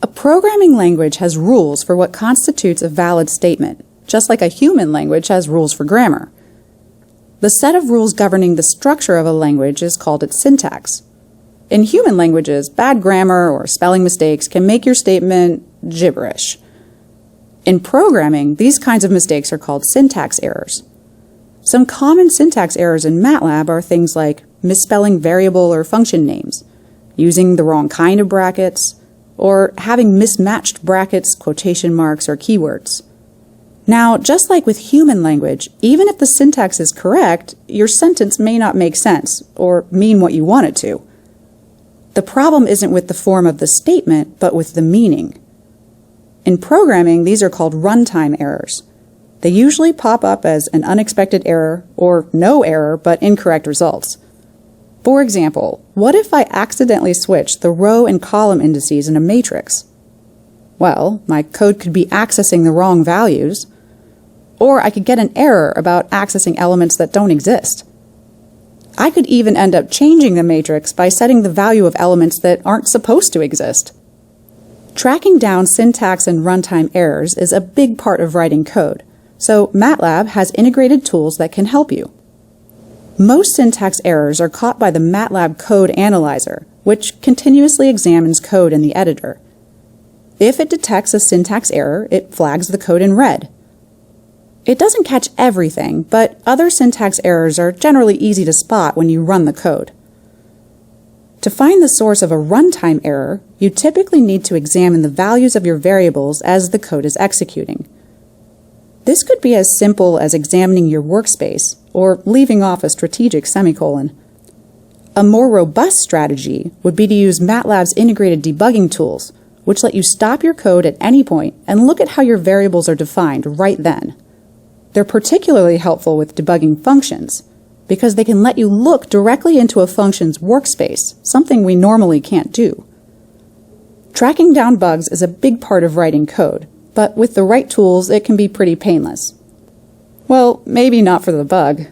A programming language has rules for what constitutes a valid statement, just like a human language has rules for grammar. The set of rules governing the structure of a language is called its syntax. In human languages, bad grammar or spelling mistakes can make your statement gibberish. In programming, these kinds of mistakes are called syntax errors. Some common syntax errors in Matlab are things like misspelling variable or function names, using the wrong kind of brackets, or having mismatched brackets, quotation marks, or keywords. Now, just like with human language, even if the syntax is correct, your sentence may not make sense or mean what you want it to. The problem isn't with the form of the statement, but with the meaning. In programming, these are called runtime errors. They usually pop up as an unexpected error or no error but incorrect results. For example, what if I accidentally switch the row and column indices in a matrix? Well, my code could be accessing the wrong values, or I could get an error about accessing elements that don't exist. I could even end up changing the matrix by setting the value of elements that aren't supposed to exist. Tracking down syntax and runtime errors is a big part of writing code, so Matlab has integrated tools that can help you. Most syntax errors are caught by the Matlab Code Analyzer, which continuously examines code in the editor. If it detects a syntax error, it flags the code in red. It doesn't catch everything, but other syntax errors are generally easy to spot when you run the code. To find the source of a runtime error, you typically need to examine the values of your variables as the code is executing. This could be as simple as examining your workspace or leaving off a strategic semicolon. A more robust strategy would be to use Matlab's integrated debugging tools, which let you stop your code at any point and look at how your variables are defined right then. They're particularly helpful with debugging functions, because they can let you look directly into a function's workspace, something we normally can't do. Tracking down bugs is a big part of writing code, but with the right tools, it can be pretty painless. Well, maybe not for the bug.